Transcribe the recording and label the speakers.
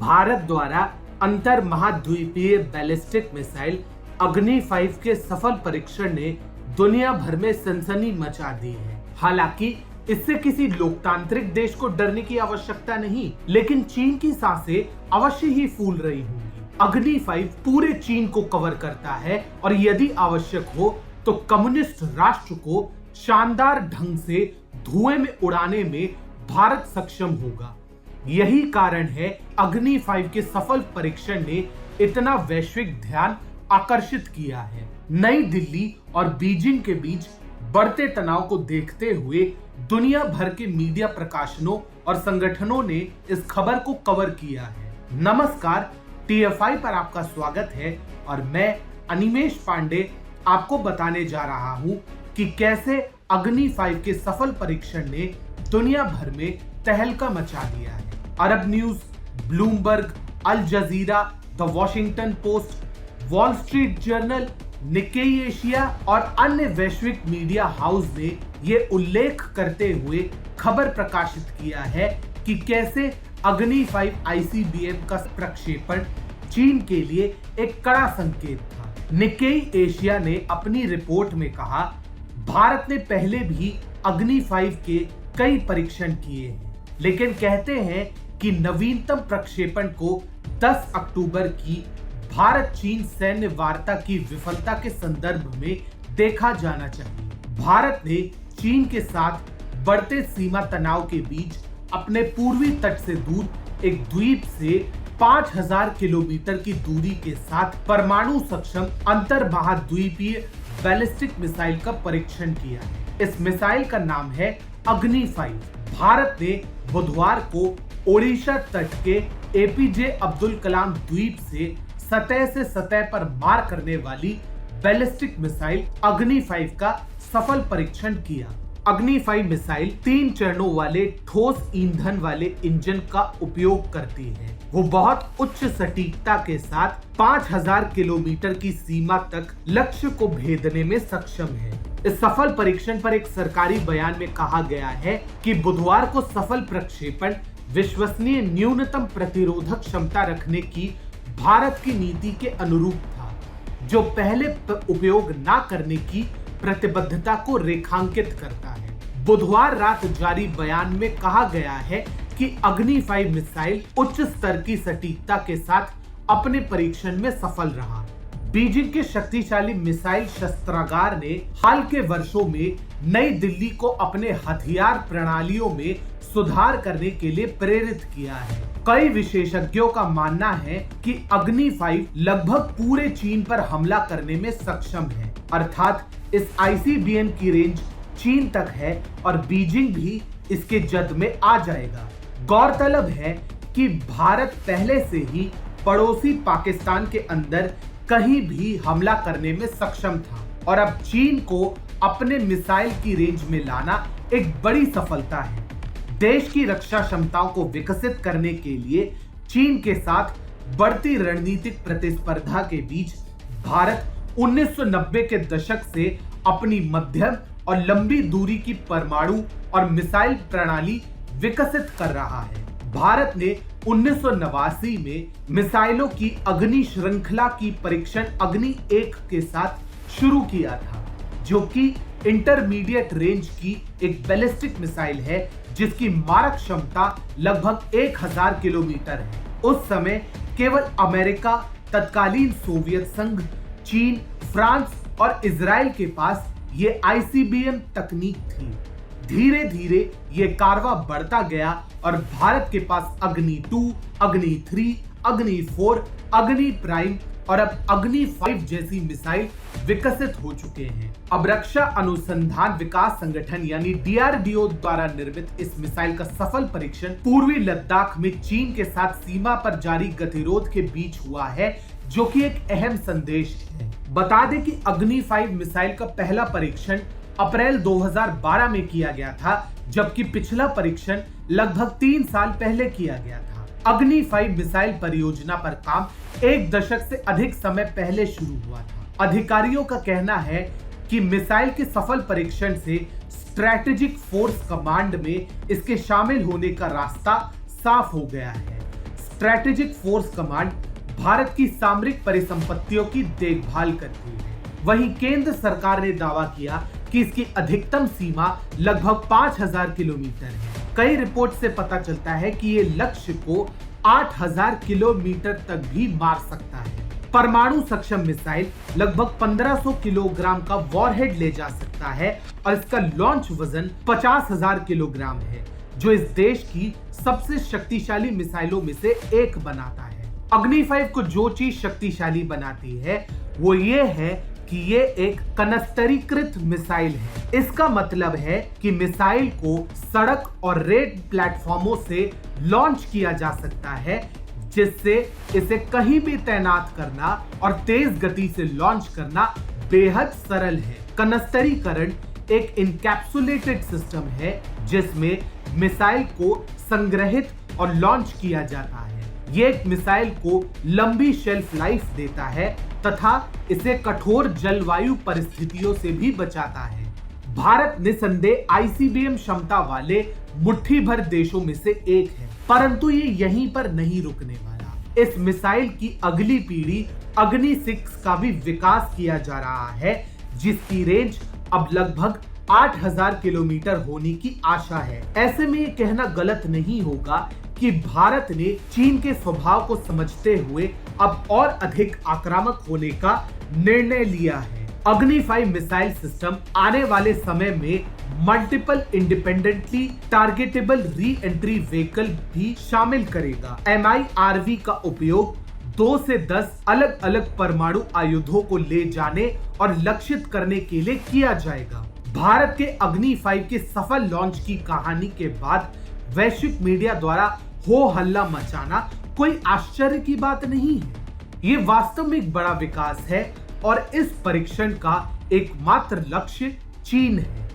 Speaker 1: भारत द्वारा अंतर महाद्वीपीय बैलिस्टिक मिसाइल अग्नि 5 के सफल परीक्षण ने दुनिया भर में सनसनी मचा दी है। हालांकि इससे किसी लोकतांत्रिक देश को डरने की आवश्यकता नहीं, लेकिन चीन की सांसें अवश्य ही फूल रही होंगी। अग्नि 5 पूरे चीन को कवर करता है और यदि आवश्यक हो तो कम्युनिस्ट राष्ट्र को शानदार ढंग से धुएं में उड़ाने में भारत सक्षम होगा। यही कारण है अग्नि 5 के सफल परीक्षण ने इतना वैश्विक ध्यान आकर्षित किया है। नई दिल्ली और बीजिंग के बीच बढ़ते तनाव को देखते हुए दुनिया भर के मीडिया प्रकाशनों और संगठनों ने इस खबर को कवर किया है। नमस्कार, TFI पर आपका स्वागत है और मैं अनिमेश पांडे आपको बताने जा रहा हूं कि कैसे अग्नि 5 के सफल परीक्षण ने दुनिया भर में तहलका मचा दिया है। Arab News, Bloomberg, Al Jazeera, the Washington Post, Wall Street Journal, Nikkei Asia और अन्य वैश्विक मीडिया हाउस ने ये उल्लेख करते हुए खबर प्रकाशित किया है कि कैसे अग्नि 5 ICBM का प्रक्षेपण चीन के लिए एक कड़ा संकेत था। निक्केई एशिया ने अपनी रिपोर्ट में कहा, भारत ने पहले भी अग्नि 5 के कई परीक्षण किए हैं, लेकिन कहते हैं कि नवीनतम प्रक्षेपण को 10 अक्टूबर की भारत चीन सैन्य वार्ता की विफलता के संदर्भ में देखा जाना चाहिए। भारत ने चीन के साथ बढ़ते सीमा तनाव के बीच अपने पूर्वी तट से दूर एक द्वीप से 5000 किलोमीटर की दूरी के साथ परमाणु सक्षम अंतर महाद्वीपीय बैलिस्टिक मिसाइल का परीक्षण किया है। इस मिसाइल का नाम है अग्नि 5। भारत ने बुधवार को ओडिशा तट के APJ अब्दुल कलाम द्वीप से सतह से सतह पर मार करने वाली बैलिस्टिक मिसाइल अग्नि 5 का सफल परीक्षण किया। अग्नि 5 मिसाइल 3 चरणों वाले ठोस ईंधन वाले इंजन का उपयोग करती है। वो बहुत उच्च सटीकता के साथ 5000 किलोमीटर की सीमा तक लक्ष्य को भेदने में सक्षम है। इस सफल परीक्षण पर एक सरकारी बयान में कहा गया है कि बुधवार को सफल प्रक्षेपण विश्वसनीय न्यूनतम प्रतिरोधक क्षमता रखने की भारत की नीति के अनुरूप था, जो पहले उपयोग न करने की प्रतिबद्धता को रेखांकित करता है। बुधवार रात जारी बयान में कहा गया है कि अग्नि 5 मिसाइल उच्च स्तर की सटीकता के साथ अपने परीक्षण में सफल रहा। बीजिंग के शक्तिशाली मिसाइल शस्त्रागार ने हाल के वर्षों में नई दिल्ली को अपने हथियार प्रणालियों में सुधार करने के लिए प्रेरित किया है। कई विशेषज्ञों का मानना है कि अग्नि 5 लगभग पूरे चीन पर हमला करने में सक्षम है, अर्थात इस ICBM की रेंज चीन तक है और बीजिंग भी इसके जद में आ जाएगा। गौरतलब है कि भारत पहले से ही पड़ोसी पाकिस्तान के अंदर कहीं भी हमला करने में सक्षम था और अब चीन को अपने मिसाइल की रेंज में लाना एक बड़ी सफलता है। देश की रक्षा क्षमताओं को विकसित करने के लिए चीन के साथ बढ़ती रणनीतिक प्रतिस्पर्धा के बीच भारत 1990 के दशक से अपनी मध्यम और लंबी दूरी की परमाणु और मिसाइल प्रणाली विकसित कर रहा है। भारत ने 1989 में मिसाइलों की अग्नि श्रृंखला की परीक्षण अग्नि 1 के साथ शुरू किया था, जो कि इंटरमीडिएट रेंज की एक बैलिस्टिक मिसाइल है जिसकी मारक क्षमता लगभग 1000 किलोमीटर है। उस समय केवल अमेरिका, तत्कालीन सोवियत संघ, चीन, फ्रांस और इजराइल के पास ये ICBM तकनीक थी। धीरे धीरे ये कारवा बढ़ता गया और भारत के पास अग्नि 2, अग्नि 3, अग्नि 4, अग्नि प्राइम और अब अग्नि 5 जैसी मिसाइल विकसित हो चुके हैं। अब रक्षा अनुसंधान विकास संगठन यानी DRDO द्वारा निर्मित इस मिसाइल का सफल परीक्षण पूर्वी लद्दाख में चीन के साथ सीमा पर जारी गतिरोध के बीच हुआ है, जो कि एक अहम संदेश है। बता दें कि अग्नि 5 मिसाइल का पहला परीक्षण अप्रैल 2012 में किया गया था, जबकि पिछला परीक्षण लगभग 3 साल पहले किया गया था। अग्नि 5 मिसाइल परियोजना पर काम 1 दशक से अधिक समय पहले शुरू हुआ था। अधिकारियों का कहना है कि मिसाइल के सफल परीक्षण से स्ट्रैटेजिक फोर्स कमांड में इसके शामिल होने का रास्ता साफ हो गया है। स्ट्रेटेजिक फोर्स कमांड भारत की सामरिक परिसंपत्तियों की देखभाल करती है। वहीं केंद्र सरकार ने दावा किया कि इसकी अधिकतम सीमा लगभग 5000 किलोमीटर है। कई रिपोर्ट से पता चलता है कि ये लक्ष्य को 8000 किलोमीटर तक भी मार सकता है। परमाणु सक्षम मिसाइल लगभग 1500 किलोग्राम का वॉरहेड ले जा सकता है और इसका लॉन्च वजन 50,000 किलोग्राम है, जो इस देश की सबसे शक्तिशाली मिसाइलों में से एक बनाता है। अग्नि 5 को जो चीज शक्तिशाली बनाती है वो ये है कि ये एक कनस्तरीकृत मिसाइल है। इसका मतलब है कि मिसाइल को सड़क और रेल प्लेटफॉर्मों से लॉन्च किया जा सकता है, जिससे इसे कहीं भी तैनात करना और तेज गति से लॉन्च करना बेहद सरल है। कनस्तरीकरण एक इनकैप्सुलेटेड सिस्टम है जिसमें मिसाइल को संग्रहित और लॉन्च किया जाता है। ये एक मिसाइल को लंबी शेल्फ लाइफ देता है तथा इसे कठोर जलवायु परिस्थितियों से भी बचाता है। भारत निसंदेह आईसीबीएम क्षमता वाले मुट्ठी भर देशों में से एक है, परंतु ये यहीं पर नहीं रुकने वाला। इस मिसाइल की अगली पीढ़ी अग्नि 6 का भी विकास किया जा रहा है, जिसकी रेंज अब लगभग 8000 किलोमीटर होने की आशा है। ऐसे में ये कहना गलत नहीं होगा कि भारत ने चीन के स्वभाव को समझते हुए अब और अधिक आक्रामक होने का निर्णय लिया है। अग्नि 5 मिसाइल सिस्टम आने वाले समय में multiple independently targetable re entry vehicle भी शामिल करेगा। MIRV का उपयोग 2 से 10 अलग अलग परमाणु आयुधों को ले जाने और लक्षित करने के लिए किया जाएगा। भारत के अग्नि 5 के सफल लॉन्च की कहानी के बाद वैश्विक मीडिया द्वारा हो हल्ला मचाना कोई आश्चर्य की बात नहीं है। ये वास्तव में एक बड़ा विकास है और इस परीक्षण का एकमात्र लक्ष्य चीन है।